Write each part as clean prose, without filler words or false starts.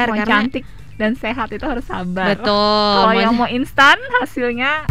sabar mau karena cantik dan sehat itu harus sabar. betul. Kalau yang mau instan hasilnya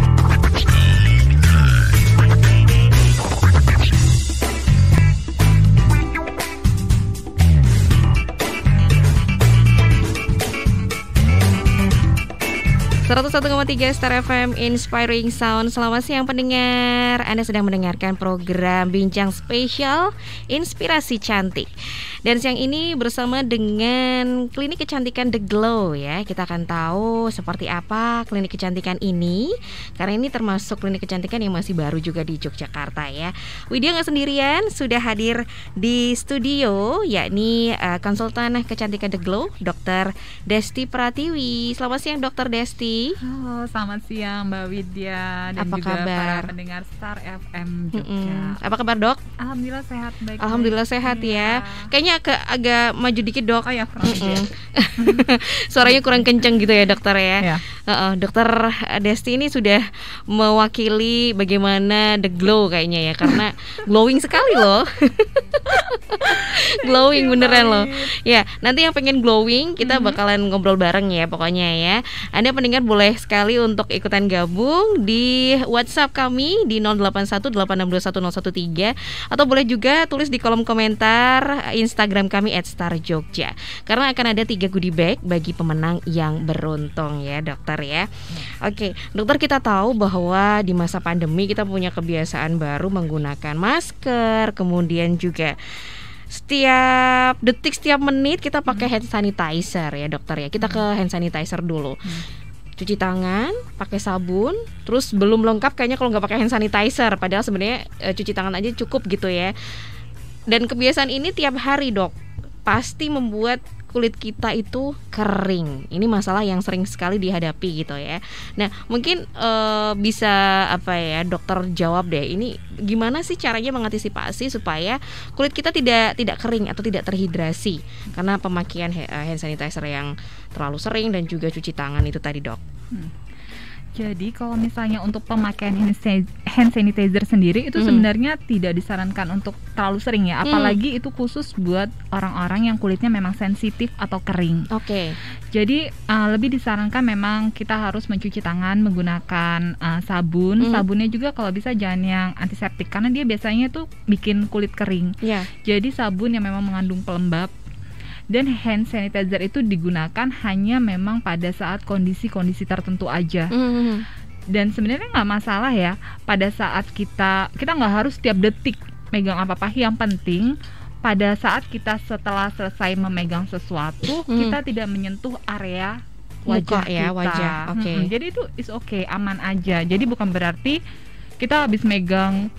101,3 Star FM Inspiring Sound. Selamat siang pendengar. Anda sedang mendengarkan program Bincang Spesial Inspirasi Cantik. Dan siang ini bersama dengan Klinik Kecantikan The Glow ya. Kita akan tahu seperti apa klinik kecantikan ini, karena ini termasuk klinik kecantikan yang masih baru juga di Yogyakarta ya. Widya nggak sendirian, sudah hadir di studio, yakni konsultan kecantikan The Glow, Dr. Desti Pratiwi. Selamat siang Dr. Desti. halo, selamat siang Mbak Widya dan Apa juga kabar? para pendengar Star FM Jogja. Apa kabar dok? Alhamdulillah sehat, baik. Alhamdulillah sehat ya. Kayaknya agak maju dikit dok. Oh ya, kurang aja. Suaranya kurang kenceng gitu ya dokter ya. Ya. Dokter Desti ini sudah mewakili bagaimana The Glow kayaknya ya, karena glowing sekali loh. Glowing beneran loh. Ya, nanti yang pengen glowing kita bakalan ngobrol bareng ya pokoknya ya. Anda pendengar boleh sekali untuk ikutan gabung di WhatsApp kami di 0818621013 atau boleh juga tulis di kolom komentar Instagram kami @starjogja. Karena akan ada 3 goodie bag bagi pemenang yang beruntung ya dokter ya. Oke, dokter, kita tahu bahwa di masa pandemi kita punya kebiasaan baru menggunakan masker, kemudian juga setiap detik, setiap menit kita pakai hand sanitizer ya dokter ya. Kita ke hand sanitizer dulu. Cuci tangan, pakai sabun, terus belum lengkap kayaknya kalau nggak pakai hand sanitizer. Padahal sebenarnya cuci tangan aja cukup gitu ya. Dan kebiasaan ini tiap hari dok, pasti membuat kulit kita itu kering. Ini masalah yang sering sekali dihadapi gitu ya. Nah mungkin bisa apa ya dokter jawab deh, ini gimana sih caranya mengantisipasi supaya kulit kita tidak kering atau tidak terhidrasi karena pemakaian hand sanitizer yang terlalu sering dan juga cuci tangan itu tadi dok. Jadi kalau misalnya untuk pemakaian hand sanitizer sendiri itu sebenarnya tidak disarankan untuk terlalu sering ya, apalagi itu khusus buat orang-orang yang kulitnya memang sensitif atau kering. Oke. Jadi lebih disarankan memang kita harus mencuci tangan menggunakan sabun. Sabunnya juga kalau bisa jangan yang antiseptik karena dia biasanya tuh bikin kulit kering. Yeah. Jadi sabun yang memang mengandung pelembab. Dan hand sanitizer itu digunakan hanya memang pada saat kondisi-kondisi tertentu aja. Dan sebenarnya nggak masalah ya pada saat kita nggak harus tiap detik megang apa-apa. Yang penting pada saat kita setelah selesai memegang sesuatu kita tidak menyentuh area wajah muka ya, kita. wajah. Oke. Jadi itu is okay, aman aja. Jadi bukan berarti kita habis megang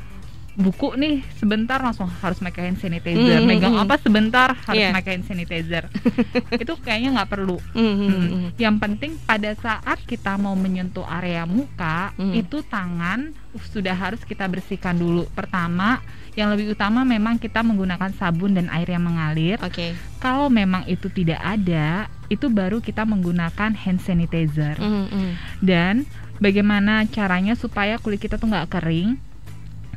buku nih sebentar langsung harus pakai hand sanitizer, megang apa sebentar harus pakai hand sanitizer. Itu kayaknya nggak perlu. Yang penting pada saat kita mau menyentuh area muka itu tangan sudah harus kita bersihkan dulu. Pertama, yang lebih utama memang kita menggunakan sabun dan air yang mengalir. Oke. Kalau memang itu tidak ada, itu baru kita menggunakan hand sanitizer. Dan bagaimana caranya supaya kulit kita tuh nggak kering?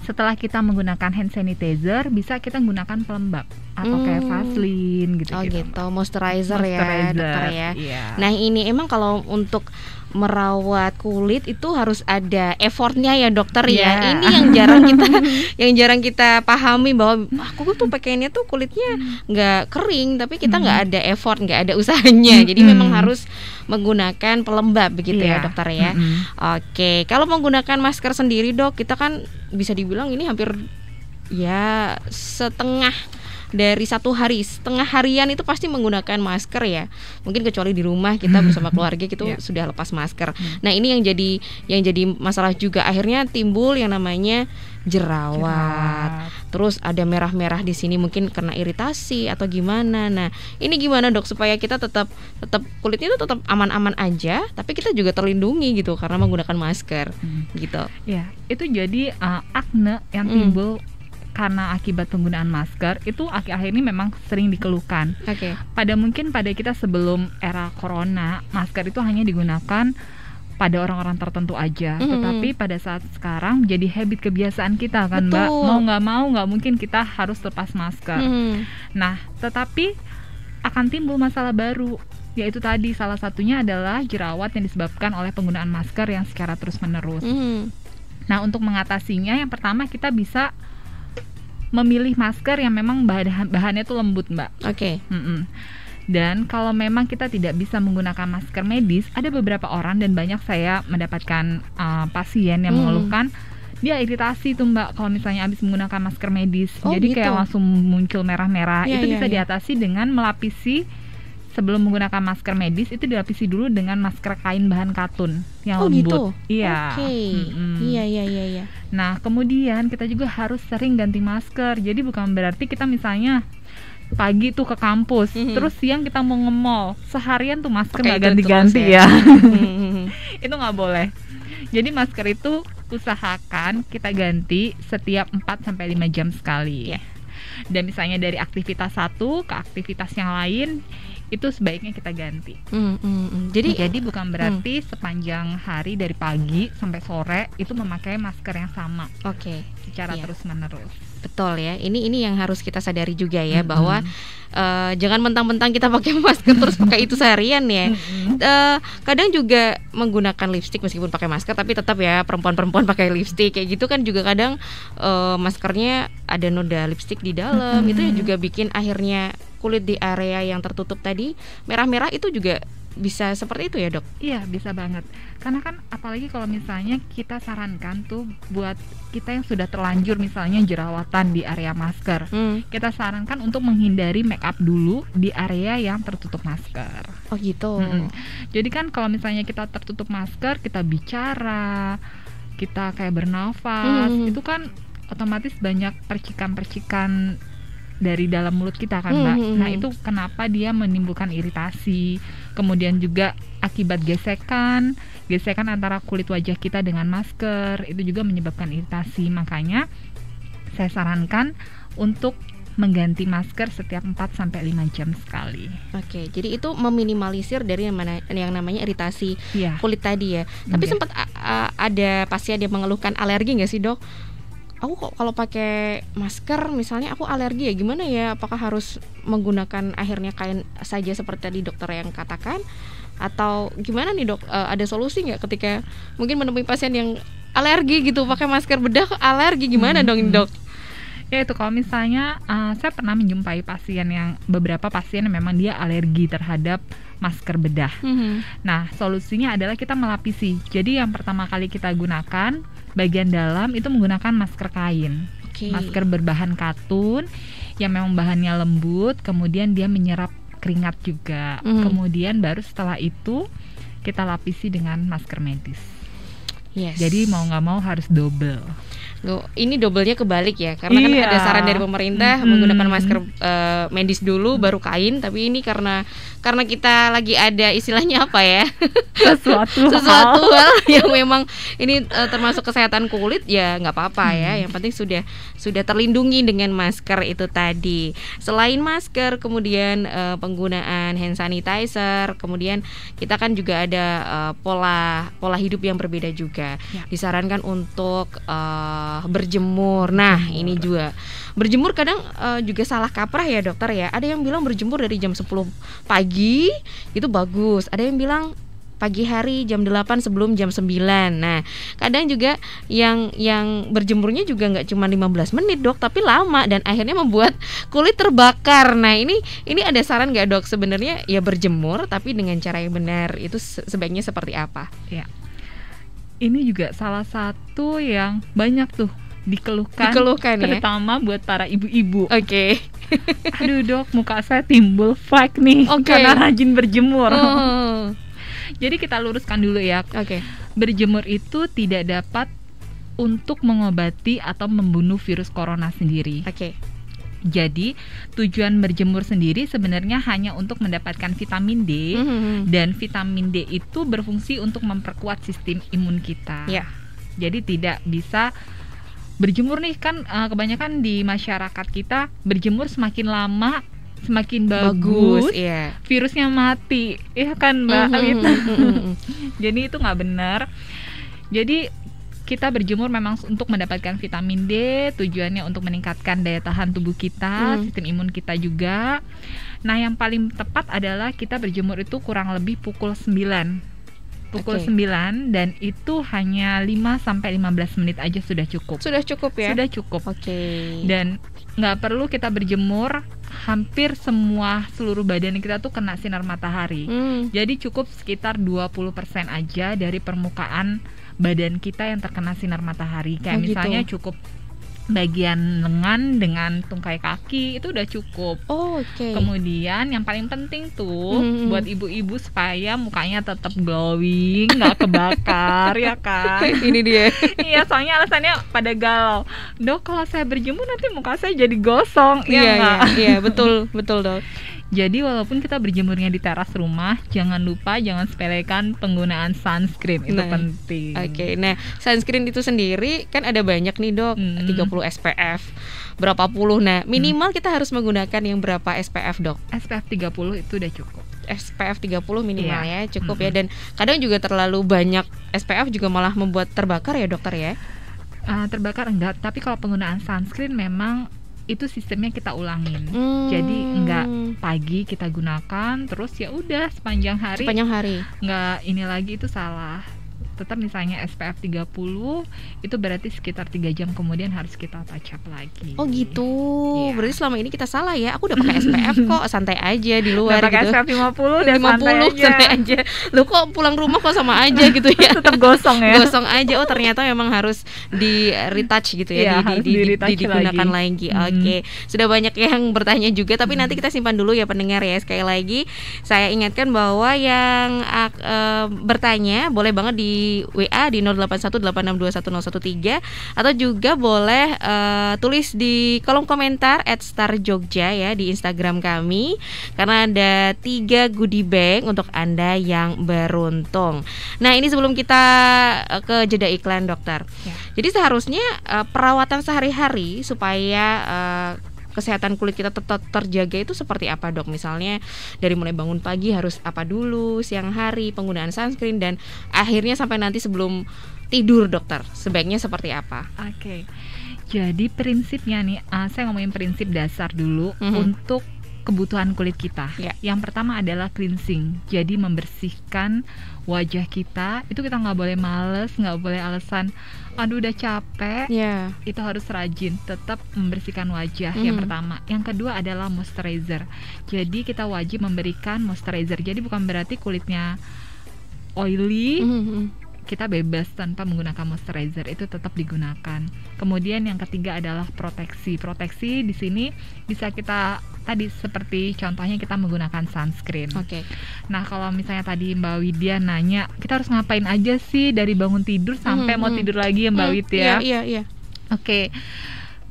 Setelah kita menggunakan hand sanitizer, bisa kita gunakan pelembab atau kayak Vaseline gitu. Oh gitu, moisturizer ya dokter ya. Iya. Nah ini emang kalau untuk merawat kulit itu harus ada effortnya ya dokter ya. Ini yang jarang kita pahami bahwa aku tuh pakainya tuh kulitnya nggak kering, tapi kita nggak ada effort, nggak ada usahanya. Jadi memang harus menggunakan pelembab begitu ya dokter ya. Oke, kalau menggunakan masker sendiri dok, kita kan bisa dibilang ini hampir ya setengah dari satu hari, setengah harian itu pasti menggunakan masker ya. Mungkin kecuali di rumah kita bersama keluarga gitu sudah lepas masker. Nah ini yang jadi masalah juga, akhirnya timbul yang namanya jerawat. Terus ada merah-merah di sini mungkin karena iritasi atau gimana. Nah ini gimana dok supaya kita tetap kulitnya itu tetap aman-aman aja, tapi kita juga terlindungi gitu karena menggunakan masker gitu. Ya itu jadi akne yang timbul karena akibat penggunaan masker itu akhir-akhir ini memang sering dikeluhkan. Pada kita sebelum era corona, masker itu hanya digunakan pada orang-orang tertentu aja. Tetapi pada saat sekarang jadi habit kebiasaan kita kan. Mbak, mau nggak mungkin kita harus lepas masker. Nah, tetapi akan timbul masalah baru Yaitu tadi salah satunya adalah jerawat yang disebabkan oleh penggunaan masker yang secara terus-menerus. Nah, untuk mengatasinya yang pertama kita bisa memilih masker yang memang bahannya tuh lembut, Mbak. Oke. Dan kalau memang kita tidak bisa menggunakan masker medis, ada beberapa orang dan banyak saya mendapatkan pasien yang mengeluhkan dia iritasi tuh, Mbak, kalau misalnya habis menggunakan masker medis. Jadi kayak langsung muncul merah-merah. Itu bisa diatasi dengan melapisi, sebelum menggunakan masker medis itu dilapisi dulu dengan masker kain bahan katun yang lembut. Gitu? Iya. Iya. Nah, kemudian kita juga harus sering ganti masker. Jadi bukan berarti kita misalnya pagi tuh ke kampus, terus siang kita mau nge-mall, seharian tuh masker nggak ganti-ganti ya. Itu nggak boleh. Jadi masker itu usahakan kita ganti setiap 4-5 jam sekali. Dan misalnya dari aktivitas satu ke aktivitas yang lain, itu sebaiknya kita ganti. Jadi bukan berarti sepanjang hari dari pagi sampai sore itu memakai masker yang sama. Secara terus-menerus. Betul ya. Ini yang harus kita sadari juga ya, bahwa jangan mentang-mentang kita pakai masker terus pakai itu seharian ya. Kadang juga menggunakan lipstik meskipun pakai masker, tapi tetap ya perempuan-perempuan pakai lipstik kayak gitu kan juga kadang maskernya ada noda lipstik di dalam. Itu juga bikin akhirnya kulit di area yang tertutup tadi merah-merah, itu juga bisa seperti itu ya, Dok? Iya, bisa banget. Karena kan apalagi kalau misalnya kita sarankan tuh buat kita yang sudah terlanjur misalnya jerawatan di area masker, kita sarankan untuk menghindari make up dulu di area yang tertutup masker. Oh gitu. Jadi kan kalau misalnya kita tertutup masker, kita bicara, kita kayak bernafas, itu kan otomatis banyak percikan-percikan dari dalam mulut kita kan, Mbak. Nah, itu kenapa dia menimbulkan iritasi. Kemudian juga akibat gesekan antara kulit wajah kita dengan masker, itu juga menyebabkan iritasi. Makanya saya sarankan untuk mengganti masker setiap 4-5 jam sekali. Jadi itu meminimalisir dari yang namanya iritasi kulit tadi ya. Tapi sempat ada pasien yang mengeluhkan alergi nggak sih, Dok? Aku kok kalau pakai masker misalnya aku alergi ya, gimana ya? Apakah harus menggunakan akhirnya kain saja seperti tadi dokter yang katakan, atau gimana nih, Dok? Ada solusi nggak ketika mungkin menemui pasien yang alergi gitu, pakai masker bedah alergi, gimana dong, Dok? Ya itu kalau misalnya saya pernah menjumpai beberapa pasien yang memang dia alergi terhadap masker bedah. Nah, solusinya adalah kita melapisi. Jadi yang pertama kali kita gunakan bagian dalam itu menggunakan masker kain. Masker berbahan katun yang memang bahannya lembut, kemudian dia menyerap keringat juga. Kemudian baru setelah itu kita lapisi dengan masker medis. Jadi mau nggak mau harus double. Ini doublenya kebalik ya, karena kan ada saran dari pemerintah menggunakan masker medis dulu baru kain, tapi ini karena kita lagi ada istilahnya apa ya, sesuatu hal yang memang ini termasuk kesehatan kulit, ya nggak apa-apa ya, yang penting sudah terlindungi dengan masker itu tadi. Selain masker, kemudian penggunaan hand sanitizer, kemudian kita kan juga ada pola hidup yang berbeda juga. Disarankan untuk berjemur. Nah, ini juga berjemur kadang juga salah kaprah ya, dokter ya. Ada yang bilang berjemur dari jam 10 pagi itu bagus. Ada yang bilang pagi hari jam 8 sebelum jam 9. Nah, kadang juga yang berjemurnya juga nggak cuma 15 menit, Dok, tapi lama dan akhirnya membuat kulit terbakar. Nah, ini ada saran nggak, Dok? Sebenarnya ya berjemur tapi dengan cara yang benar itu sebaiknya seperti apa? Ya. Ini juga salah satu yang banyak tuh dikeluhkan terutama buat para ibu-ibu. Aduh, Dok, muka saya timbul flek nih karena rajin berjemur. Jadi kita luruskan dulu ya. Berjemur itu tidak dapat untuk mengobati atau membunuh virus corona sendiri. Jadi tujuan berjemur sendiri sebenarnya hanya untuk mendapatkan vitamin D, dan vitamin D itu berfungsi untuk memperkuat sistem imun kita. Jadi tidak bisa berjemur nih kan, kebanyakan di masyarakat kita berjemur semakin lama semakin bagus, virusnya mati, ya kan, Mbak? Jadi itu nggak benar. Jadi kita berjemur memang untuk mendapatkan vitamin D, tujuannya untuk meningkatkan daya tahan tubuh kita, sistem imun kita juga. Nah, yang paling tepat adalah kita berjemur itu kurang lebih pukul 9. Pukul 9, dan itu hanya 5-15 menit aja sudah cukup. Sudah cukup ya? Sudah cukup. Dan nggak perlu kita berjemur hampir seluruh badan kita tuh kena sinar matahari. Jadi cukup sekitar 20% aja dari permukaan badan kita yang terkena sinar matahari. Kayak misalnya cukup bagian lengan dengan tungkai kaki, itu udah cukup. Kemudian yang paling penting tuh buat ibu-ibu supaya mukanya tetap glowing, nggak kebakar ya kan. Ini dia. Iya, soalnya alasannya pada galau, Dok, kalau saya berjemur nanti muka saya jadi gosong. Iya, betul Dok. Jadi walaupun kita berjemurnya di teras rumah, jangan sepelekan penggunaan sunscreen. Itu penting. Nah sunscreen itu sendiri kan ada banyak nih Dok, 30 SPF, berapa puluh. Nah minimal kita harus menggunakan yang berapa SPF Dok? SPF 30 itu udah cukup. SPF 30 minimal ya, cukup ya. Dan kadang juga terlalu banyak SPF juga malah membuat terbakar ya dokter ya? Terbakar enggak, tapi kalau penggunaan sunscreen memang itu sistemnya kita ulangin. Jadi enggak pagi kita gunakan terus ya udah sepanjang hari. Enggak ini lagi, itu salah. Tetap misalnya SPF 30 itu berarti sekitar 3 jam kemudian harus kita touch up lagi. Oh gitu. Berarti selama ini kita salah ya. Aku udah pakai SPF kok, santai aja di luar pakai gitu. SPF 50 dan santai aja. Lu kok pulang rumah kok sama aja gitu ya. Tetap gosong ya. Gosong aja. Oh ternyata memang harus di retouch gitu ya, digunakan lagi. Sudah banyak yang bertanya juga, tapi nanti kita simpan dulu ya pendengar ya. Sekali lagi saya ingatkan bahwa yang bertanya boleh banget di WA di 0818621013 atau juga boleh tulis di kolom komentar @starjogja ya di Instagram kami, karena ada 3 goodie bag untuk Anda yang beruntung. Nah ini sebelum kita ke jeda iklan dokter, jadi seharusnya perawatan sehari-hari supaya kesehatan kulit kita tetap terjaga itu seperti apa Dok? Misalnya dari mulai bangun pagi harus apa dulu, siang hari penggunaan sunscreen, dan akhirnya sampai nanti sebelum tidur dokter sebaiknya seperti apa? Jadi prinsipnya nih, saya ngomongin prinsip dasar dulu untuk kebutuhan kulit kita. Yang pertama adalah cleansing, jadi membersihkan wajah kita. Itu kita nggak boleh males, nggak boleh alasan aduh udah capek. Itu harus rajin, tetap membersihkan wajah. Yang pertama. Yang kedua adalah moisturizer. Jadi kita wajib memberikan moisturizer. Jadi bukan berarti kulitnya oily, kita bebas tanpa menggunakan moisturizer, itu tetap digunakan. Kemudian yang ketiga adalah proteksi. Proteksi di sini bisa kita tadi seperti contohnya kita menggunakan sunscreen. Nah kalau misalnya tadi Mbak Widya nanya kita harus ngapain aja sih dari bangun tidur sampai mau tidur lagi ya Mbak Widya? Iya.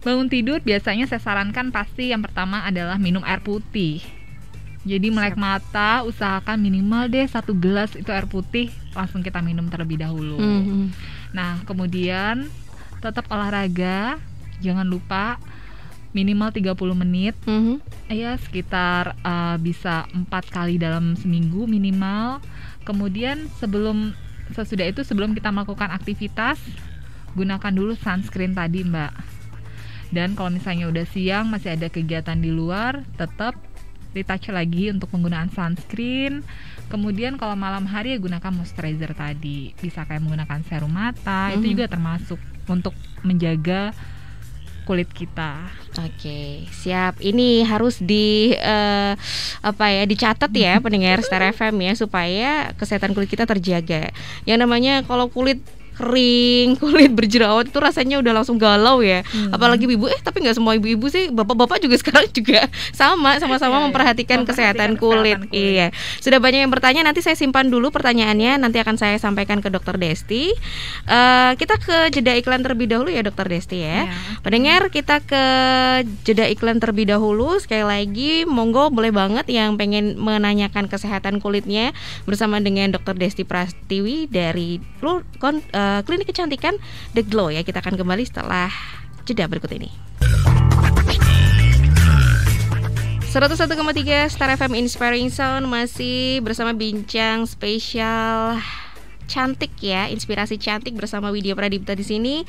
Bangun tidur biasanya saya sarankan pasti yang pertama adalah minum air putih. Jadi melek mata, usahakan minimal deh 1 gelas itu air putih langsung kita minum terlebih dahulu. Nah kemudian tetap olahraga, jangan lupa minimal 30 menit. Ya sekitar bisa 4 kali dalam seminggu minimal. Kemudian sesudah itu sebelum kita melakukan aktivitas, gunakan dulu sunscreen tadi Mbak. Dan kalau misalnya udah siang masih ada kegiatan di luar, tetap retouch lagi untuk penggunaan sunscreen. Kemudian kalau malam hari ya gunakan moisturizer tadi. Bisa kayak menggunakan serum mata, itu juga termasuk untuk menjaga kulit kita. Siap. Ini harus dicatat ya pendengar Star FM ya, supaya kesehatan kulit kita terjaga. Yang namanya kalau kulit kering, kulit berjerawat itu rasanya udah langsung galau ya. Apalagi ibu, tapi nggak semua ibu-ibu sih, bapak-bapak juga sekarang juga sama-sama memperhatikan kesehatan kulit. Iya. Sudah banyak yang bertanya, nanti saya simpan dulu pertanyaannya, nanti akan saya sampaikan ke Dokter Desti. Kita ke jeda iklan terlebih dahulu ya Dokter Desti ya. Pendengar, kita ke jeda iklan terlebih dahulu. Sekali lagi, monggo boleh banget yang pengen menanyakan kesehatan kulitnya bersama dengan Dokter Desti Prastiwi dari Klinik Kecantikan The Glow ya. Kita akan kembali setelah jeda berikut ini. 101,3 Star FM Inspiring Sound, masih bersama bincang spesial cantik ya, inspirasi cantik bersama Widya Pradipta di sini.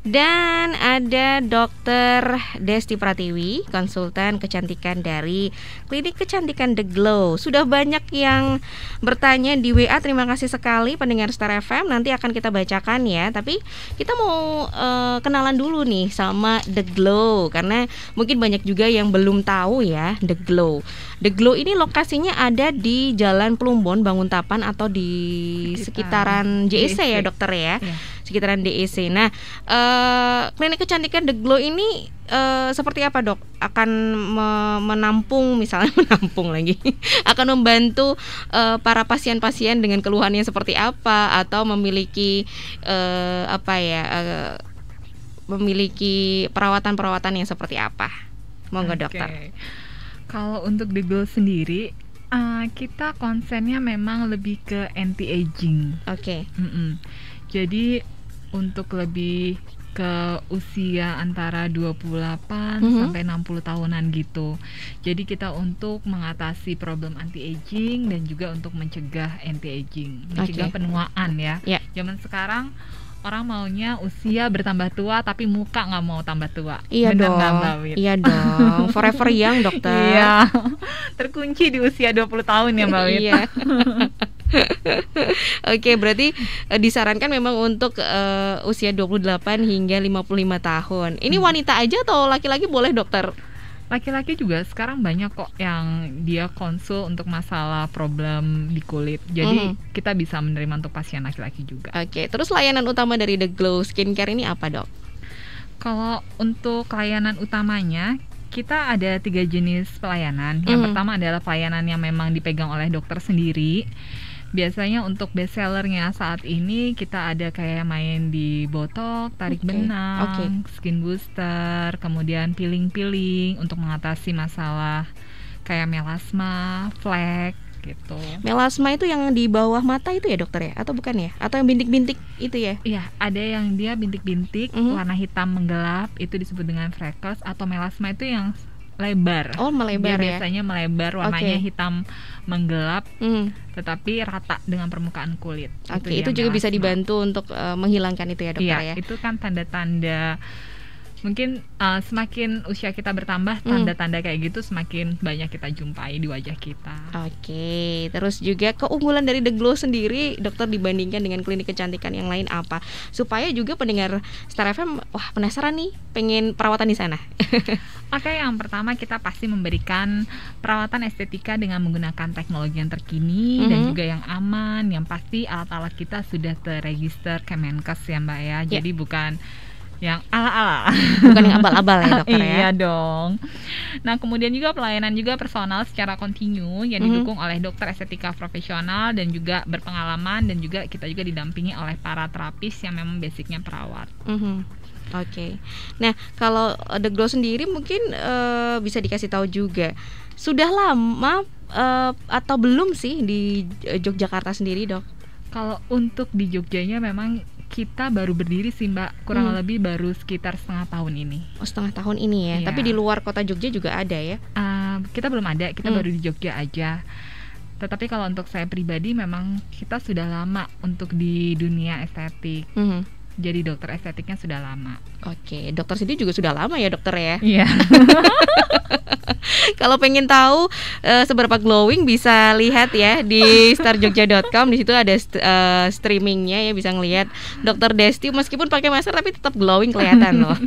Dan ada Dr. Desti Pratiwi, konsultan kecantikan dari Klinik Kecantikan The Glow. Sudah banyak yang bertanya di WA, terima kasih sekali pendengar Star FM. Nanti akan kita bacakan ya. Tapi kita mau kenalan dulu nih sama The Glow, karena mungkin banyak juga yang belum tahu ya The Glow. The Glow ini lokasinya ada di Jalan Plumbon Banguntapan atau di sekitaran JEC ya dokter ya, sekitaran DEC. Nah, Klinik Kecantikan The Glow ini seperti apa dok? Akan menampung, misalnya menampung lagi, akan membantu para pasien-pasien dengan keluhannya seperti apa, atau memiliki memiliki perawatan-perawatan yang seperti apa? Monggo dokter. Kalau untuk The Glow sendiri, kita konsennya memang lebih ke anti-aging. Jadi untuk lebih ke usia antara 28 sampai 60 tahunan gitu. Jadi kita untuk mengatasi problem anti-aging dan juga untuk mencegah anti-aging, mencegah penuaan ya. Zaman sekarang orang maunya usia bertambah tua tapi muka nggak mau tambah tua. Iya dong. Iya dong. Forever young dokter. Iya. Terkunci di usia 20 tahun ya Mbak Wit. Iya. Oke, berarti disarankan memang untuk usia 28 hingga 55 tahun. Ini wanita aja atau laki-laki boleh dokter? Laki-laki juga sekarang banyak kok yang dia konsul untuk masalah problem di kulit. Jadi kita bisa menerima untuk pasien laki-laki juga. Oke, terus layanan utama dari The Glow Skincare ini apa dok? Kalau untuk layanan utamanya, kita ada 3 jenis pelayanan. Yang pertama adalah pelayanan yang memang dipegang oleh dokter sendiri. Biasanya untuk best sellernya saat ini kita ada kayak main di botok, tarik benang, skin booster, kemudian peeling untuk mengatasi masalah kayak melasma, flek gitu. Melasma itu yang di bawah mata itu ya dokter ya? Atau bukan ya? Atau yang bintik-bintik itu ya? Iya, ada yang dia bintik-bintik warna hitam menggelap, itu disebut dengan freckles. Atau melasma itu yang lebar. Oh, melebar dia biasanya melebar, warnanya hitam menggelap, tetapi rata dengan permukaan kulit. Itu juga bisa dibantu untuk menghilangkan itu ya dokter ya? Itu kan tanda-tanda. Mungkin semakin usia kita bertambah, tanda-tanda kayak gitu semakin banyak kita jumpai di wajah kita. Terus juga keunggulan dari The Glow sendiri dokter dibandingkan dengan klinik kecantikan yang lain apa? Supaya juga pendengar Star FM penasaran nih, pengen perawatan di sana. Yang pertama kita pasti memberikan perawatan estetika dengan menggunakan teknologi yang terkini dan juga yang aman. Yang pasti alat-alat kita sudah terregister Kemenkes ya Mbak ya. Jadi bukan yang ala-ala, bukan yang abal-abal ya dokter ya. Iya dong. Nah kemudian juga pelayanan juga personal secara kontinu yang didukung oleh dokter estetika profesional dan juga berpengalaman, dan juga kita juga didampingi oleh para terapis yang memang basicnya perawat. Nah kalau The Glow sendiri mungkin bisa dikasih tahu juga, sudah lama atau belum sih di Yogyakarta sendiri dok? Kalau untuk di Jogjanya memang kita baru berdiri sih Mbak, kurang lebih baru sekitar setengah tahun ini. Setengah tahun ini ya. Tapi di luar kota Jogja juga ada ya? Kita belum ada, kita baru di Jogja aja. Tetapi kalau untuk saya pribadi memang kita sudah lama untuk di dunia estetik. Jadi dokter estetiknya sudah lama. Dokter sendiri juga sudah lama ya dokter ya? Iya. Kalau pengen tahu seberapa glowing bisa lihat ya di starjogja.com. Di situ ada streamingnya ya, bisa ngelihat Dokter Desti meskipun pakai masker tapi tetap glowing kelihatan loh.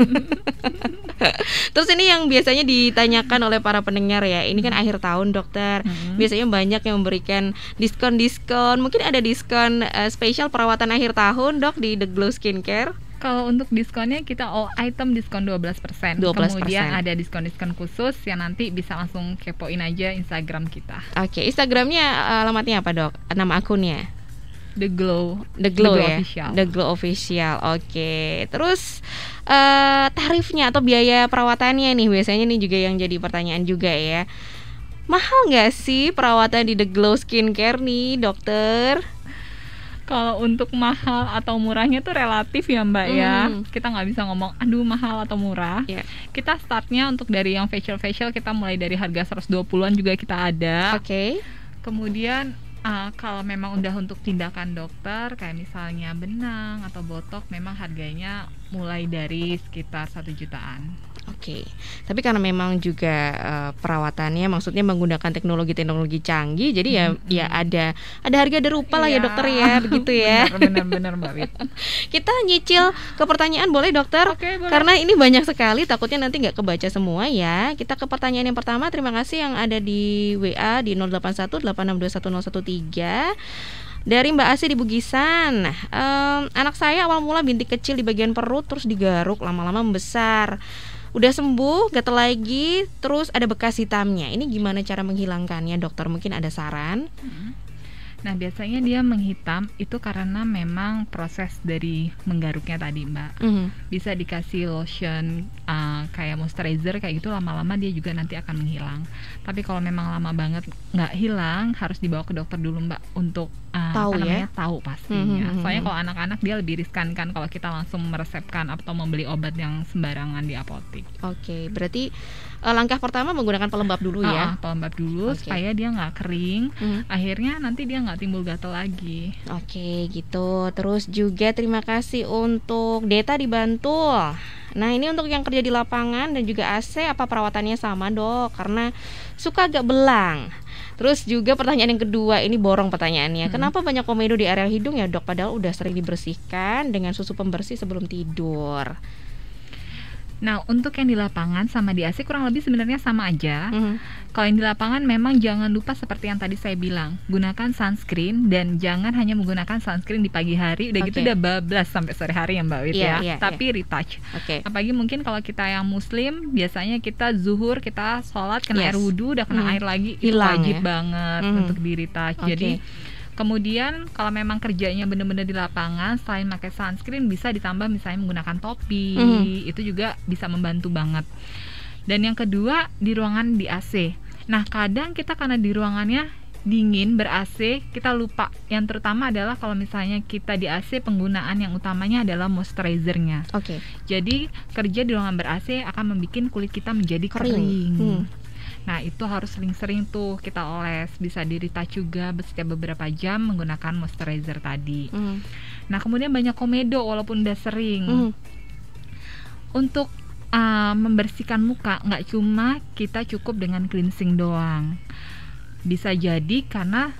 Terus ini yang biasanya ditanyakan oleh para pendengar ya, ini kan akhir tahun dokter, biasanya banyak yang memberikan diskon-diskon. Mungkin ada diskon spesial perawatan akhir tahun dok di The Glow Skincare? Kalau untuk diskonnya kita all item diskon 12%. Kemudian ada diskon-diskon khusus yang nanti bisa langsung kepoin aja Instagram kita. Instagramnya alamatnya apa dok? Nama akunnya? The Glow ya? Official. The Glow Official. Terus tarifnya atau biaya perawatannya nih, biasanya nih juga yang jadi pertanyaan juga ya. Mahal nggak sih perawatan di The Glow Skincare nih dokter? Kalau untuk mahal atau murahnya tuh relatif ya Mbak ya. Kita nggak bisa ngomong aduh mahal atau murah. Kita startnya untuk dari yang facial kita mulai dari harga 120-an juga kita ada. Kemudian Kalau memang udah untuk tindakan dokter kayak misalnya benang atau botok, memang harganya mulai dari sekitar 1 jutaan. Oke, tapi karena memang juga perawatannya maksudnya menggunakan teknologi canggih, jadi ya ada harga ada rupa lah ya dokter ya, begitu ya. Benar Mbak Wit. Kita nyicil ke pertanyaan boleh dokter? Oke, boleh. Karena ini banyak sekali, takutnya nanti nggak kebaca semua ya. Kita ke pertanyaan yang pertama. Terima kasih yang ada di WA di 0818621013. Dari Mbak Asi di Bugisan. Anak saya awal mula bintik kecil di bagian perut, terus digaruk, lama-lama membesar. Udah sembuh, gatal lagi, terus ada bekas hitamnya. Ini gimana cara menghilangkannya dokter? Mungkin ada saran? Nah, biasanya dia menghitam itu karena memang proses dari menggaruknya tadi, Mbak. Bisa dikasih lotion kayak moisturizer kayak gitu, lama-lama dia juga nanti akan menghilang. Tapi kalau memang lama banget nggak hilang, harus dibawa ke dokter dulu, Mbak, untuk tahu pastinya. Soalnya kalau anak-anak dia lebih riskan kan kalau kita langsung meresepkan atau membeli obat yang sembarangan di apotek. Oke, berarti langkah pertama menggunakan pelembab dulu ya? Pelembab dulu supaya dia nggak kering. Akhirnya nanti dia nggak timbul gatal lagi. Oke, gitu. Terus juga terima kasih untuk Deta di Bantul. Nah, ini untuk yang kerja di lapangan dan juga AC, apa perawatannya sama dok? Karena suka agak belang. Terus juga pertanyaan yang kedua, ini borong pertanyaannya. Kenapa banyak komedo di area hidung ya dok? Padahal udah sering dibersihkan dengan susu pembersih sebelum tidur. Nah, untuk yang di lapangan sama di AC kurang lebih sebenarnya sama aja. Kalau yang di lapangan memang jangan lupa seperti yang tadi saya bilang, gunakan sunscreen dan jangan hanya menggunakan sunscreen di pagi hari, udah gitu udah bablas sampai sore hari ya Mbak Wit tapi retouch. Apalagi mungkin kalau kita yang muslim, biasanya kita zuhur, kita sholat kena air wudhu, udah kena air lagi, hilang, itu wajib banget untuk di retouch. Jadi kemudian kalau memang kerjanya benar-benar di lapangan, selain pakai sunscreen bisa ditambah misalnya menggunakan topi, itu juga bisa membantu banget. Dan yang kedua, di ruangan di AC. Nah, kadang kita karena di ruangannya dingin ber-AC, kita lupa. Yang terutama adalah kalau misalnya kita di AC, penggunaan yang utamanya adalah moisturizernya. Jadi kerja di ruangan ber-AC akan membuat kulit kita menjadi kering. Nah, itu harus sering-sering tuh kita oles. Bisa di retouch juga setiap beberapa jam menggunakan moisturizer tadi. Nah, kemudian banyak komedo walaupun udah sering. Untuk membersihkan muka, nggak cuma kita cukup dengan cleansing doang. Bisa jadi karena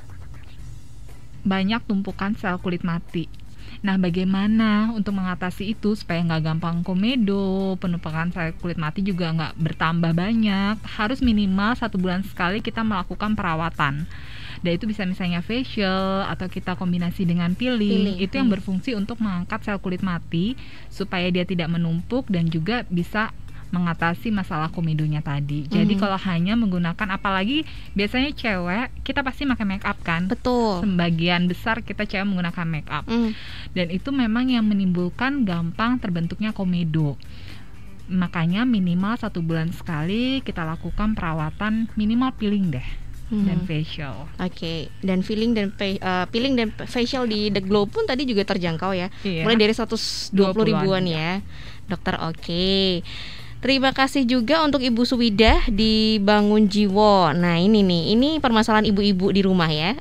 banyak tumpukan sel kulit mati. Nah, bagaimana untuk mengatasi itu supaya nggak gampang komedo, penumpukan sel kulit mati juga nggak bertambah banyak? Harus minimal 1 bulan sekali kita melakukan perawatan. Dan itu bisa misalnya facial atau kita kombinasi dengan peeling. Itu yang berfungsi untuk mengangkat sel kulit mati supaya dia tidak menumpuk dan juga bisa mengatasi masalah komedonya tadi. Jadi kalau hanya menggunakan, apalagi biasanya cewek, kita pasti pakai make up kan? Betul. Sebagian besar kita cewek menggunakan make up. Dan itu memang yang menimbulkan gampang terbentuknya komedo. Makanya minimal 1 bulan sekali kita lakukan perawatan, minimal peeling deh. Dan facial. Dan peeling dan facial di The Glow pun tadi juga terjangkau ya. Mulai dari 120 ribuan ya. Dokter, terima kasih juga untuk Ibu Suwidah di Bangun Jiwo. Nah, ini permasalahan ibu-ibu di rumah ya.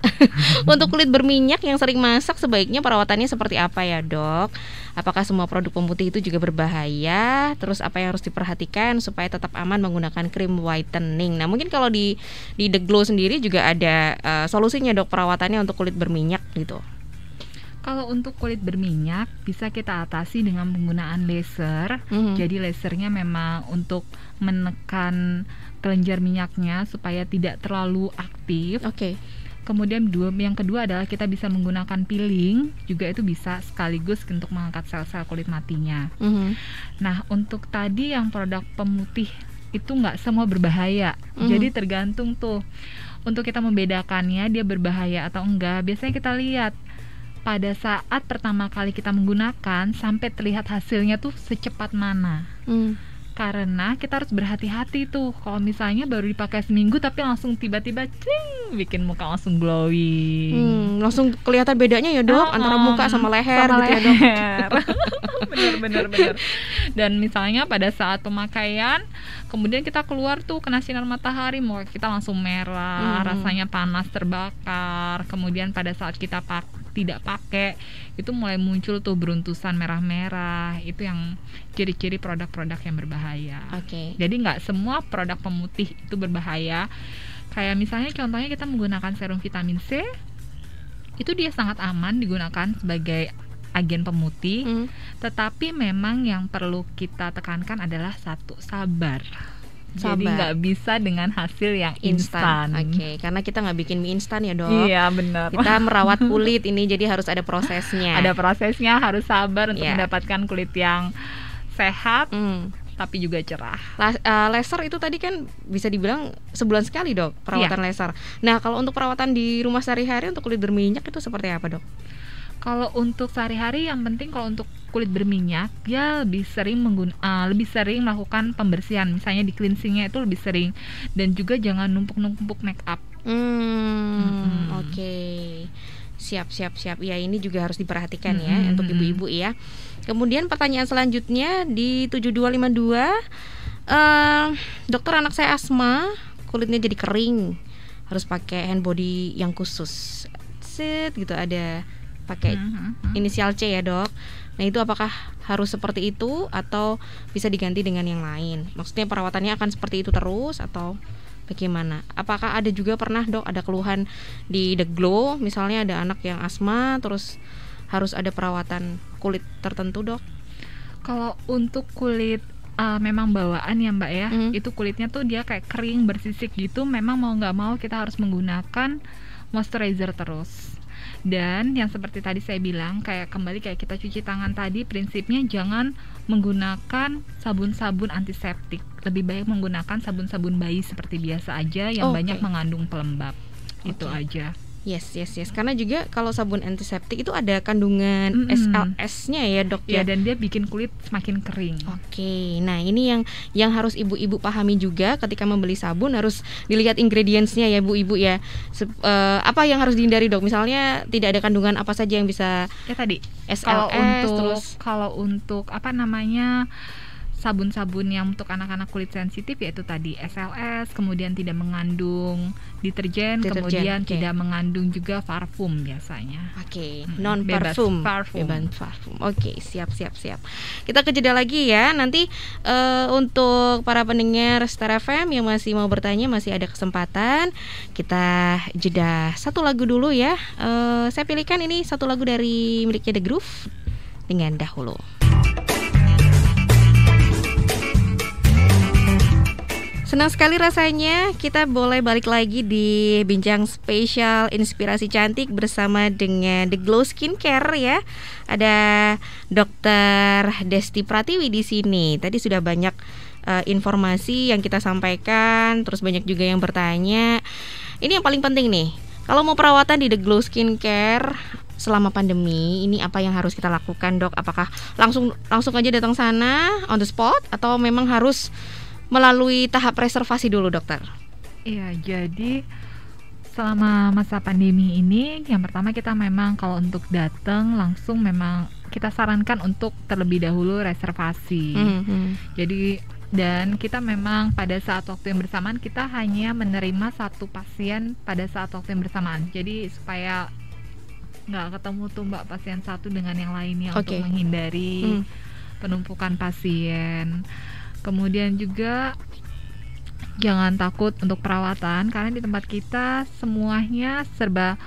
Untuk kulit berminyak yang sering masak, sebaiknya perawatannya seperti apa ya, Dok? Apakah semua produk pemutih itu juga berbahaya? Terus apa yang harus diperhatikan supaya tetap aman menggunakan krim whitening? Nah, mungkin kalau di The Glow sendiri juga ada solusinya, Dok, perawatannya untuk kulit berminyak gitu. Kalau untuk kulit berminyak bisa kita atasi dengan penggunaan laser. Jadi lasernya memang untuk menekan kelenjar minyaknya supaya tidak terlalu aktif. Kemudian yang kedua adalah kita bisa menggunakan peeling, juga itu bisa sekaligus untuk mengangkat sel-sel kulit matinya. Nah, untuk tadi yang produk pemutih itu nggak semua berbahaya. Jadi tergantung tuh untuk kita membedakannya dia berbahaya atau enggak. Biasanya kita lihat pada saat pertama kali kita menggunakan sampai terlihat hasilnya tuh secepat mana. Karena kita harus berhati-hati tuh kalau misalnya baru dipakai seminggu tapi langsung tiba-tiba bikin muka langsung glowing. Langsung kelihatan bedanya ya dok, antara muka sama leher gitu ya dok. Bener. Dan misalnya pada saat pemakaian, kemudian kita keluar tuh kena sinar matahari, muka kita langsung merah, rasanya panas, terbakar. Kemudian pada saat kita tidak pakai, itu mulai muncul tuh beruntusan merah-merah. Itu yang ciri-ciri produk-produk yang berbahaya. Jadi nggak semua produk pemutih itu berbahaya. Kayak misalnya contohnya kita menggunakan serum vitamin C, itu dia sangat aman digunakan sebagai agen pemutih, tetapi memang yang perlu kita tekankan adalah satu, sabar. Jadi nggak bisa dengan hasil yang instan. Karena kita nggak bikin mie instan ya dok. Iya benar. Kita merawat kulit ini jadi harus ada prosesnya. Ada prosesnya, harus sabar untuk mendapatkan kulit yang sehat, tapi juga cerah. Laser itu tadi kan bisa dibilang sebulan sekali dok perawatan laser. Nah kalau untuk perawatan di rumah sehari-hari untuk kulit berminyak itu seperti apa dok? Kalau untuk sehari-hari yang penting kalau untuk kulit berminyak ya lebih sering melakukan pembersihan, misalnya di cleansingnya itu lebih sering, dan juga jangan numpuk-numpuk make up. Siap. Ya ini juga harus diperhatikan ya untuk ibu-ibu ya. Kemudian pertanyaan selanjutnya di 7252, dokter anak saya asma, kulitnya jadi kering, harus pakai hand body yang khusus. Gitu ada pakai inisial C ya dok. Nah itu apakah harus seperti itu atau bisa diganti dengan yang lain? Maksudnya perawatannya akan seperti itu terus atau bagaimana? Apakah ada juga pernah dok ada keluhan di The Glow, misalnya ada anak yang asma terus harus ada perawatan kulit tertentu dok? Kalau untuk kulit memang bawaan ya mbak ya, itu kulitnya tuh dia kayak kering bersisik gitu, memang mau nggak mau kita harus menggunakan moisturizer terus. Dan yang seperti tadi saya bilang, kayak kita cuci tangan tadi, prinsipnya jangan menggunakan sabun-sabun antiseptik. Lebih baik menggunakan sabun-sabun bayi seperti biasa aja yang banyak mengandung pelembab. Itu aja. Yes. Karena juga kalau sabun antiseptik itu ada kandungan SLS-nya ya dok ya. Dan dia bikin kulit semakin kering. Nah ini yang harus ibu-ibu pahami juga ketika membeli sabun, harus dilihat ingredients-nya ya ibu-ibu ya. Apa yang harus dihindari dok? Misalnya tidak ada kandungan apa saja yang bisa ya tadi SLS. Kalau untuk apa namanya sabun-sabun yang untuk anak-anak kulit sensitif yaitu tadi SLS, kemudian tidak mengandung deterjen, kemudian tidak mengandung juga parfum biasanya. Non parfum. Siap. Kita ke jeda lagi ya. Nanti untuk para pendengar Star FM yang masih mau bertanya masih ada kesempatan. Kita jeda satu lagu dulu ya. Saya pilihkan ini satu lagu dari miliknya The Groove dengan Dahulu. Senang sekali rasanya kita boleh balik lagi di bincang spesial Inspirasi Cantik bersama dengan The Glow Skincare ya. Ada Dr. Desti Pratiwi di sini. Tadi sudah banyak informasi yang kita sampaikan, terus banyak juga yang bertanya. Ini yang paling penting nih. Kalau mau perawatan di The Glow Skincare selama pandemi, ini apa yang harus kita lakukan, Dok? Apakah langsung aja datang sana on the spot atau memang harus melalui tahap reservasi dulu, dokter? Iya, jadi selama masa pandemi ini, yang pertama kita memang kalau untuk datang langsung memang kita sarankan untuk terlebih dahulu reservasi. Jadi dan kita memang pada saat waktu yang bersamaan kita hanya menerima satu pasien pada saat waktu yang bersamaan. Jadi supaya nggak ketemu tuh mbak pasien satu dengan yang lainnya untuk menghindari penumpukan pasien. Kemudian juga jangan takut untuk perawatan karena di tempat kita semuanya serba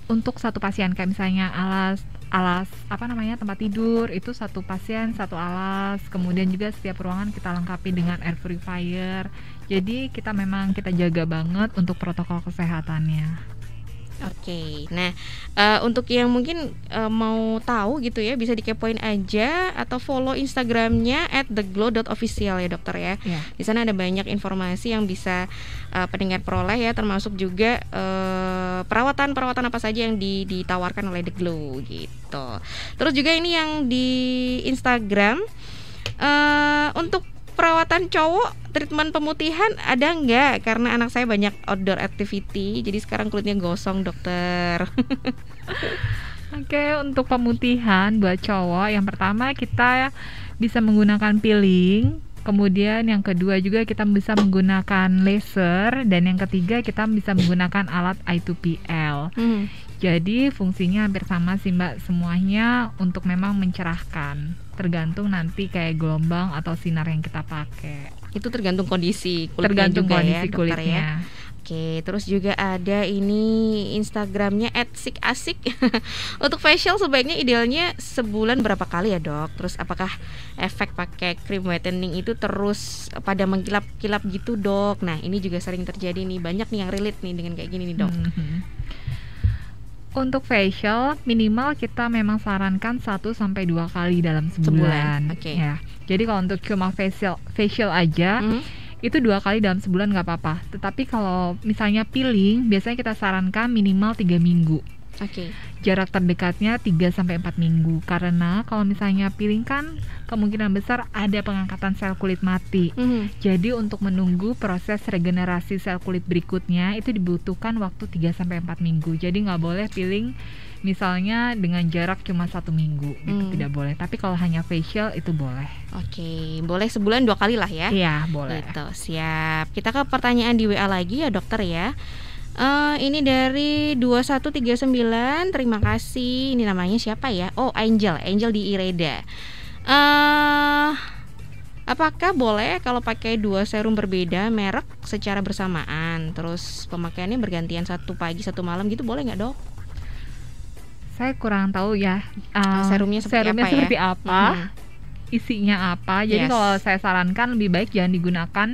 untuk satu pasien, kayak misalnya alas tempat tidur itu satu pasien satu alas. Kemudian juga setiap ruangan kita lengkapi dengan air purifier. Jadi kita jaga banget untuk protokol kesehatannya. Nah untuk yang mungkin mau tahu gitu ya, bisa dikepoin aja atau follow Instagramnya @theglow.official ya dokter ya. Di sana ada banyak informasi yang bisa pendengar peroleh ya, termasuk juga perawatan apa saja yang ditawarkan oleh The Glow gitu. Terus juga ini yang di Instagram untuk perawatan cowok, treatment pemutihan ada nggak? Karena anak saya banyak outdoor activity, jadi sekarang kulitnya gosong, dokter. Oke, untuk pemutihan buat cowok, yang pertama kita bisa menggunakan peeling. Kemudian yang kedua juga kita bisa menggunakan laser, dan yang ketiga kita bisa menggunakan alat I2PL. Jadi fungsinya hampir sama sih Mbak, semuanya untuk memang mencerahkan. Tergantung nanti kayak gelombang atau sinar yang kita pakai. Itu tergantung kondisi kulitnya Tergantung juga kondisi ya, dokter kulitnya. ya. Oke, terus juga ada ini Instagramnya @sikasik. Untuk facial sebaiknya idealnya sebulan berapa kali ya dok? Terus apakah efek pakai cream whitening itu terus pada mengkilap-kilap gitu dok? Nah ini juga sering terjadi nih, banyak nih yang relate nih dengan kayak gini nih dok. Untuk facial minimal kita memang sarankan 1-2 kali dalam sebulan. Oke. Ya. Jadi kalau untuk cuma facial aja itu 2 kali dalam sebulan nggak apa-apa. Tetapi kalau misalnya peeling biasanya kita sarankan minimal 3 minggu. Oke. Jarak terdekatnya 3-4 minggu. Karena kalau misalnya peeling kan kemungkinan besar ada pengangkatan sel kulit mati. Jadi untuk menunggu proses regenerasi sel kulit berikutnya itu dibutuhkan waktu 3-4 minggu. Jadi nggak boleh peeling misalnya dengan jarak cuma 1 minggu, itu tidak boleh. Tapi kalau hanya facial itu boleh. Oke, boleh sebulan 2 kali lah ya. Iya, boleh. Gitu, siap. Kita ke pertanyaan di WA lagi ya dokter ya. Ini dari 2139, terima kasih. Ini namanya siapa ya? Oh, Angel di Ireda. Apakah boleh kalau pakai 2 serum berbeda merek secara bersamaan? Terus pemakaiannya bergantian 1 pagi 1 malam gitu, boleh nggak dok? Saya kurang tahu ya. Serumnya seperti apa? Isinya apa? Jadi kalau saya sarankan lebih baik jangan digunakan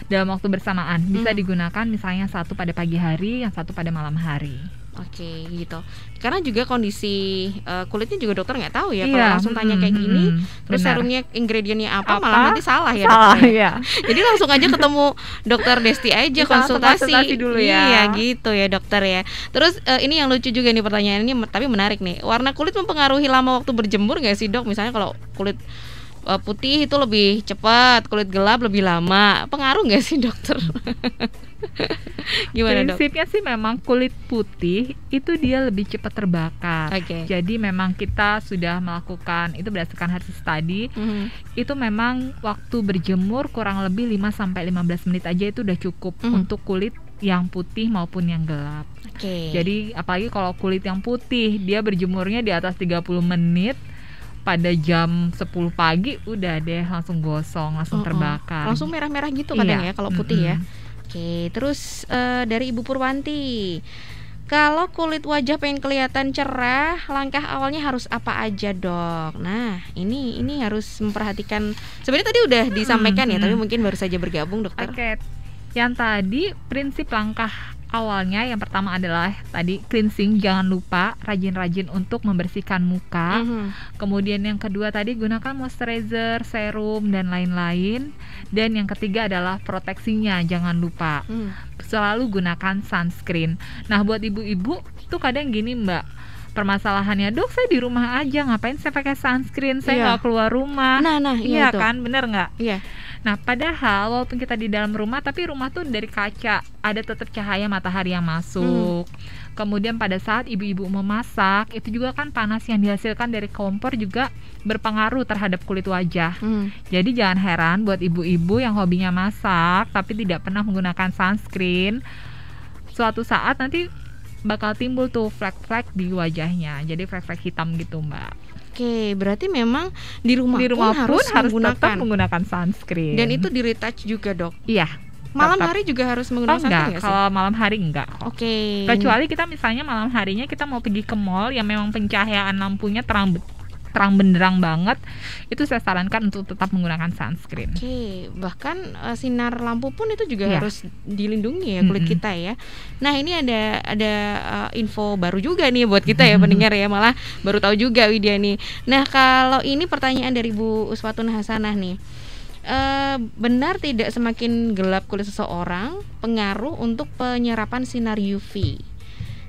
dalam waktu bersamaan. Bisa digunakan misalnya 1 pada pagi hari, yang 1 pada malam hari. Oke, gitu. Karena juga kondisi kulitnya juga dokter nggak tahu ya. Kalau langsung tanya kayak gini, terus serumnya ingredientnya apa, malah nanti salah ya. Salah ya. Jadi langsung aja ketemu dokter Desti aja, konsultasi dulu ya. Iya gitu ya dokter ya. Terus ini yang lucu juga nih pertanyaannya, tapi menarik nih. Warna kulit mempengaruhi lama waktu berjemur nggak sih dok? Misalnya kalau kulit putih itu lebih cepat, kulit gelap lebih lama. Pengaruh nggak sih dokter? Gimana dok? Prinsipnya sih memang kulit putih itu dia lebih cepat terbakar. Jadi memang kita sudah melakukan itu berdasarkan hasil studi. Itu memang waktu berjemur kurang lebih 5-15 menit aja itu udah cukup untuk kulit yang putih maupun yang gelap. Jadi apalagi kalau kulit yang putih dia berjemurnya di atas 30 menit. Pada jam 10 pagi udah deh langsung gosong, langsung terbakar. Langsung merah-merah gitu kadang ya kalau putih ya. Oke, terus dari Ibu Purwanti, kalau kulit wajah pengen kelihatan cerah, langkah awalnya harus apa aja dok? Nah ini harus memperhatikan. Sebenarnya tadi udah disampaikan ya, tapi mungkin baru saja bergabung dokter. Oke, yang tadi prinsip langkah awalnya yang pertama adalah tadi cleansing, jangan lupa rajin-rajin untuk membersihkan muka. Kemudian yang kedua tadi gunakan moisturizer, serum dan lain-lain. Dan yang ketiga adalah proteksinya, jangan lupa selalu gunakan sunscreen. Nah buat ibu-ibu tuh kadang gini mbak, permasalahannya dok saya di rumah aja ngapain saya pakai sunscreen, saya nggak keluar rumah. Nah iya kan, bener nggak? Iya. Nah padahal walaupun kita di dalam rumah, tapi rumah tuh dari kaca, ada tetap cahaya matahari yang masuk. Kemudian pada saat ibu-ibu memasak, itu juga kan panas yang dihasilkan dari kompor juga berpengaruh terhadap kulit wajah. Jadi jangan heran buat ibu-ibu yang hobinya masak tapi tidak pernah menggunakan sunscreen, suatu saat nanti bakal timbul tuh flek-flek di wajahnya. Jadi flek-flek hitam gitu mbak. Oke, berarti memang di rumah pun harus tetap menggunakan sunscreen. Dan itu di retouch juga dok? Iya. Malam hari juga harus menggunakan sunscreen nggak sih? Kalau malam hari enggak kok. Oke. Kecuali kita misalnya malam harinya kita mau pergi ke mall yang memang pencahayaan lampunya terang benderang banget, itu saya sarankan untuk tetap menggunakan sunscreen. Oke, bahkan sinar lampu pun itu juga harus dilindungi ya kulit kita ya. Nah ini ada info baru juga nih buat kita ya pendengar ya, malah baru tahu juga Widya nih. Nah kalau ini pertanyaan dari Bu Uswatun Hasanah nih, benar tidak semakin gelap kulit seseorang pengaruh untuk penyerapan sinar UV?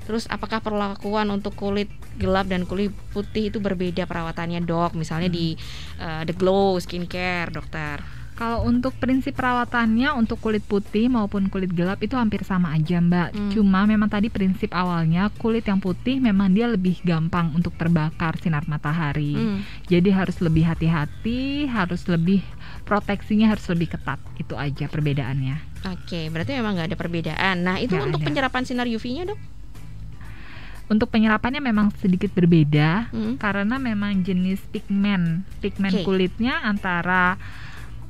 Terus apakah perlakuan untuk kulit gelap dan kulit putih itu berbeda perawatannya dok? Misalnya di The Glow Skincare dokter. Kalau untuk prinsip perawatannya untuk kulit putih maupun kulit gelap itu hampir sama aja, Mbak. Cuma memang tadi prinsip awalnya kulit yang putih memang dia lebih gampang untuk terbakar sinar matahari. Jadi harus lebih hati-hati, harus lebih proteksinya harus lebih ketat. Itu aja perbedaannya. Oke, berarti memang nggak ada perbedaan. Nah, itu Nggak untuk ada. penyerapan sinar UV-nya, Dok? Untuk penyerapannya memang sedikit berbeda karena memang jenis pigmen Oke. kulitnya antara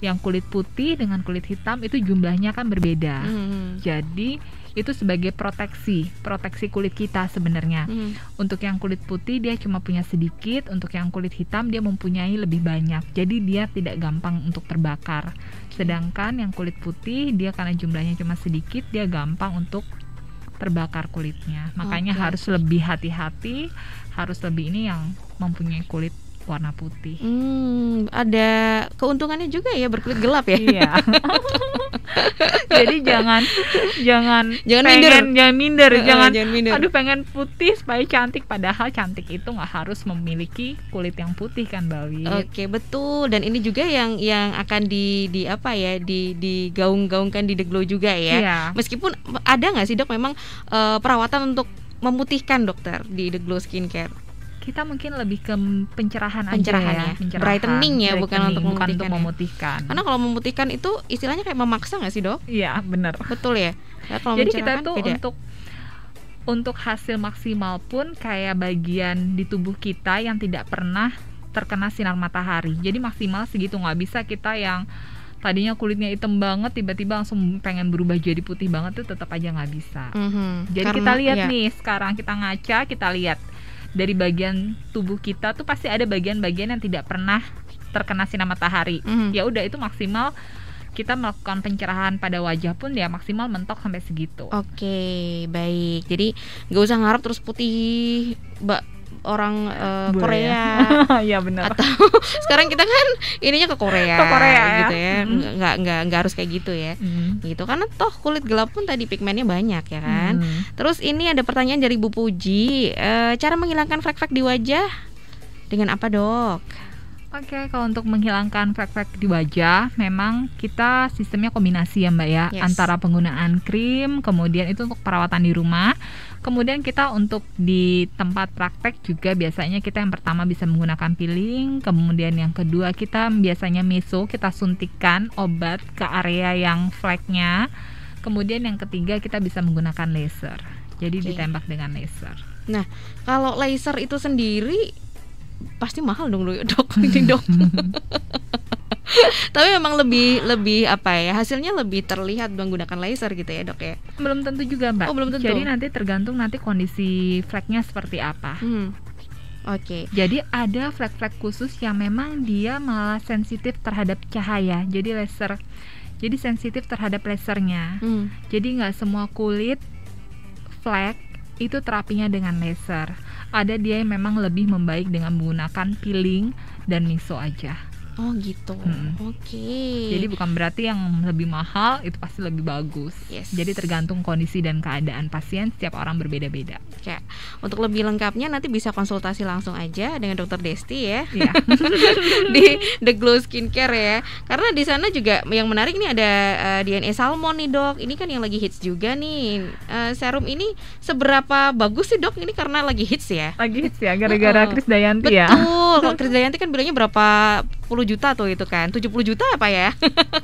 yang kulit putih dengan kulit hitam itu jumlahnya kan berbeda. Jadi itu sebagai proteksi kulit kita sebenarnya. Untuk yang kulit putih dia cuma punya sedikit, untuk yang kulit hitam dia mempunyai lebih banyak. Jadi dia tidak gampang untuk terbakar. Sedangkan yang kulit putih dia karena jumlahnya cuma sedikit, dia gampang untuk terbakar kulitnya. Makanya harus lebih hati-hati, harus lebih ini yang mempunyai kulit warna putih. Ada keuntungannya juga ya berkulit gelap ya. Iya. Jadi jangan minder, jangan minder. aduh pengen putih supaya cantik, padahal cantik itu nggak harus memiliki kulit yang putih kan, Mbak Wi. Oke, betul. Dan ini juga yang akan digaung-gaungkan di The Glow juga ya. Iya. Meskipun ada nggak sih, Dok, memang perawatan untuk memutihkan, dokter, di The Glow Skincare? Kita mungkin lebih ke pencerahan ya, aja ya. brightening ya, bukan untuk memutihkan. Karena kalau memutihkan itu istilahnya kayak memaksa nggak sih, Dok? Iya, benar. Betul ya. Kalau jadi kita tuh beda. untuk hasil maksimal pun kayak bagian di tubuh kita yang tidak pernah terkena sinar matahari. Jadi maksimal segitu, nggak bisa kita yang tadinya kulitnya hitam banget tiba-tiba langsung pengen berubah jadi putih banget tuh tetap aja nggak bisa. Jadi kita lihat nih, sekarang kita ngaca, kita lihat dari bagian tubuh kita tuh pasti ada bagian-bagian yang tidak pernah terkena sinar matahari. Ya udah itu maksimal kita melakukan pencerahan pada wajah pun ya maksimal mentok sampai segitu. Oke, baik. Jadi nggak usah ngarep terus putih orang Korea. Ya benar. Atau sekarang kita kan ininya ke Korea gitu ya. Nggak harus kayak gitu ya. Gitu karena toh kulit gelap pun tadi pigmennya banyak ya kan. Terus ini ada pertanyaan dari Bu Puji, cara menghilangkan flek-flek di wajah dengan apa, Dok? Oke, kalau untuk menghilangkan flek-flek di wajah, memang kita sistemnya kombinasi ya, Mbak ya, antara penggunaan krim, kemudian itu untuk perawatan di rumah, kemudian kita untuk di tempat praktek juga biasanya kita yang pertama bisa menggunakan peeling, kemudian yang kedua kita biasanya meso, kita suntikkan obat ke area yang fleknya, kemudian yang ketiga kita bisa menggunakan laser, jadi ditembak dengan laser. Nah, kalau laser itu sendiri pasti mahal dong, Dok. Ini, Dok. Tapi memang lebih apa ya, hasilnya lebih terlihat menggunakan laser gitu ya, Dok ya? Belum tentu juga, Mbak. Belum tentu. Jadi nanti tergantung nanti kondisi fleknya seperti apa. Oke. Jadi ada flek-flek khusus yang memang dia malah sensitif terhadap cahaya. Jadi laser. Jadi sensitif terhadap lasernya. Jadi nggak semua kulit flek itu terapinya dengan laser. Ada dia yang memang lebih membaik dengan menggunakan peeling dan miso aja. Oh gitu. Oke. Jadi bukan berarti yang lebih mahal itu pasti lebih bagus. Jadi tergantung kondisi dan keadaan pasien, setiap orang berbeda-beda. Oke. Untuk lebih lengkapnya nanti bisa konsultasi langsung aja dengan Dokter Desti ya. Di The Glow Skincare ya. Karena di sana juga yang menarik nih ada DNA Salmon nih, Dok. Ini kan yang lagi hits juga nih. Serum ini seberapa bagus sih, Dok? Ini karena lagi hits ya. Lagi hits ya gara-gara Krisdayanti ya. Betul. Kalau Krisdayanti kan bilangnya berapa puluh juta tuh itu kan, 70 juta apa ya?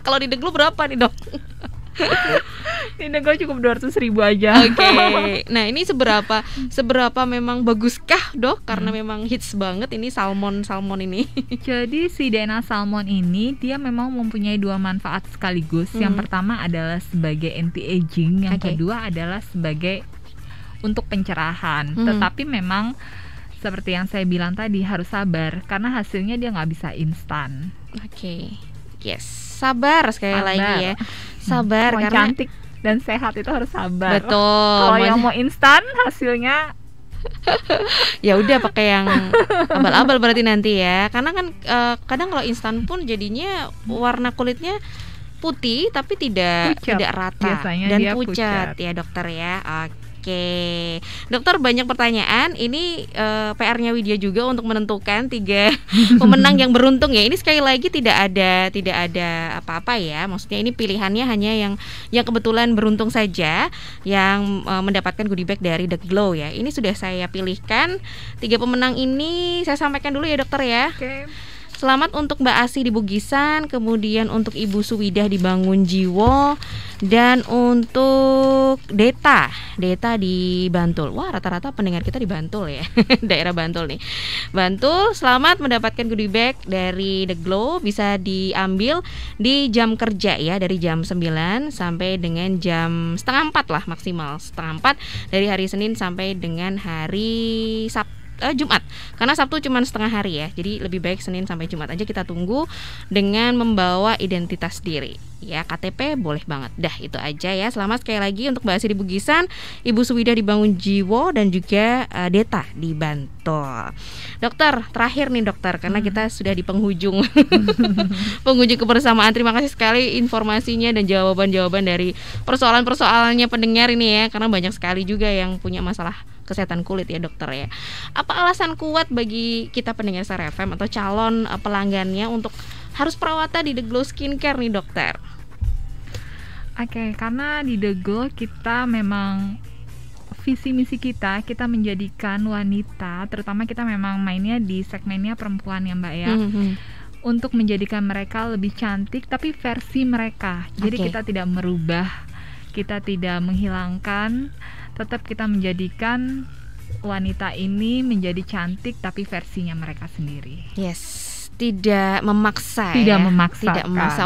Kalau di The Glow berapa nih, Dok? Di The Glow cukup 200.000 aja. Oke. Nah ini seberapa memang baguskah, Dok? Karena memang hits banget ini salmon ini. Jadi si DNA Salmon ini dia memang mempunyai dua manfaat sekaligus. Yang pertama adalah sebagai anti-aging, yang kedua adalah sebagai untuk pencerahan. Tetapi memang seperti yang saya bilang tadi harus sabar karena hasilnya dia nggak bisa instan. Sabar sekali lagi ya. Sabar mau karena cantik dan sehat itu harus sabar. Betul. Kalau yang mau instan hasilnya ya udah pakai yang abal-abal berarti nanti ya. Karena kan kadang kalau instan pun jadinya warna kulitnya putih tapi tidak rata biasanya dan dia pucat ya, Dokter ya. Oke, dokter, banyak pertanyaan. Ini PR-nya Widya juga untuk menentukan 3 pemenang yang beruntung ya. Ini sekali lagi tidak ada apa-apa ya. Maksudnya ini pilihannya hanya yang kebetulan beruntung saja yang mendapatkan goodie bag dari The Glow ya. Ini sudah saya pilihkan 3 pemenang ini. Saya sampaikan dulu ya dokter ya. Oke. Selamat untuk Mbak Asi di Bugisan, kemudian untuk Ibu Suwidah di Bangun Jiwo, dan untuk Deta di Bantul. Wah, rata-rata pendengar kita di Bantul ya. Daerah Bantul nih. Bantul, selamat mendapatkan goodie bag dari The Glow. Bisa diambil di jam kerja ya, dari jam 9 sampai dengan jam setengah 4 lah, maksimal setengah 4 dari hari Senin sampai dengan hari Jumat, karena Sabtu cuma setengah hari ya. Jadi lebih baik Senin sampai Jumat aja kita tunggu dengan membawa identitas diri. Ya, KTP boleh banget. Dah, itu aja ya. Selamat sekali lagi untuk Mbak Asi di Bugisan, Ibu Suwidah di Bangun Jiwo, dan juga Deta di Bantul. Dokter, terakhir nih dokter, karena kita sudah di penghujung penghujung kebersamaan. Terima kasih sekali informasinya dan jawaban-jawaban dari persoalan-persoalannya pendengar ini ya, karena banyak sekali juga yang punya masalah kesehatan kulit ya dokter ya. Apa alasan kuat bagi kita pendengar Star FM atau calon pelanggannya untuk harus perawatan di The Glow Skincare nih dokter? Oke, karena di The Glow kita memang visi misi kita menjadikan wanita, terutama kita memang mainnya di segmennya perempuan ya Mbak ya, untuk menjadikan mereka lebih cantik tapi versi mereka. Jadi kita tidak merubah, kita tidak menghilangkan, tetap kita menjadikan wanita ini menjadi cantik tapi versinya mereka sendiri. Yes. Tidak memaksa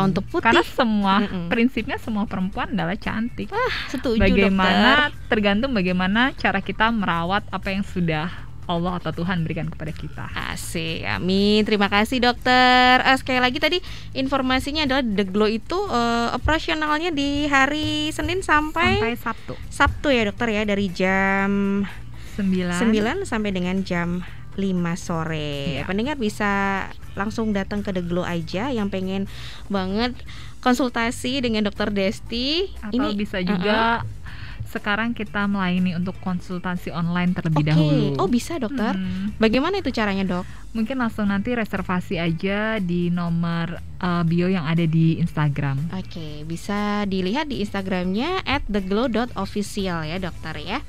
untuk putih. Karena semua prinsipnya semua perempuan adalah cantik. Setuju bagaimana dokter. Tergantung bagaimana cara kita merawat apa yang sudah Allah atau Tuhan berikan kepada kita. Asik, amin. Terima kasih dokter. Sekali lagi tadi informasinya adalah The Glow itu operasionalnya di hari Senin sampai Sabtu ya dokter ya, dari jam 9 sampai dengan jam 5 sore. Pendengar bisa langsung datang ke The Glow aja yang pengen banget konsultasi dengan Dokter Desti. Atau bisa juga sekarang kita melayani untuk konsultasi online terlebih dahulu. Oh bisa dokter. Bagaimana itu caranya dok? Mungkin langsung nanti reservasi aja di nomor bio yang ada di Instagram. Oke, bisa dilihat di Instagramnya @theglow.official ya dokter ya.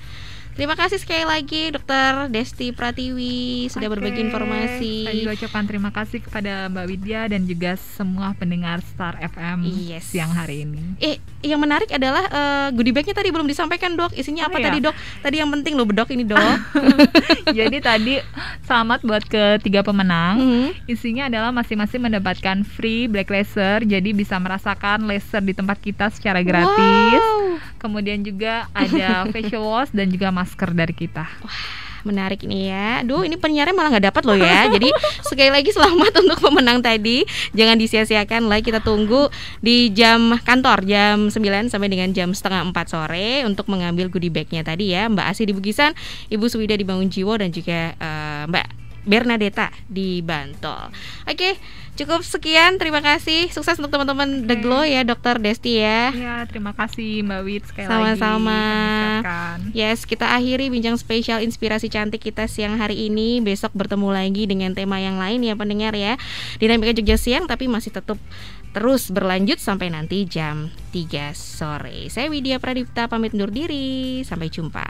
Terima kasih sekali lagi Dokter Desti Pratiwi sudah berbagi informasi. Saya juga ucapkan terima kasih kepada Mbak Widya dan juga semua pendengar Star FM siang hari ini. Yang menarik adalah goodie bag-nya tadi belum disampaikan dok. Isinya apa tadi dok? Tadi yang penting loh bedok ini dok. Jadi tadi selamat buat ketiga pemenang. Isinya adalah masing-masing mendapatkan free black laser. Jadi bisa merasakan laser di tempat kita secara gratis. Kemudian juga ada facial wash dan juga masker dari kita. Wah, menarik ini ya. Duh, ini penyiarnya malah nggak dapat loh ya. Jadi sekali lagi selamat untuk pemenang tadi. Jangan disia-siakan lagi. Kita tunggu di jam kantor jam 9 sampai dengan jam setengah 4 sore untuk mengambil goodie bag-nya tadi ya. Mbak Asi di Bugisan, Ibu Suwidah di Bangun Jiwo, dan juga Mbak Bernadetta di Bantul. Oke, cukup sekian. Terima kasih. Sukses untuk teman-teman The Glow ya, Dokter Desti ya. Ya, terima kasih Mbak Wid sekali lagi. Sama-sama. Yes, kita akhiri bincang spesial inspirasi cantik kita siang hari ini. Besok bertemu lagi dengan tema yang lain ya pendengar ya. Dinamika Jogja siang tapi masih tetap terus berlanjut sampai nanti jam 3 sore. Saya Widya Pradipta pamit undur diri. Sampai jumpa.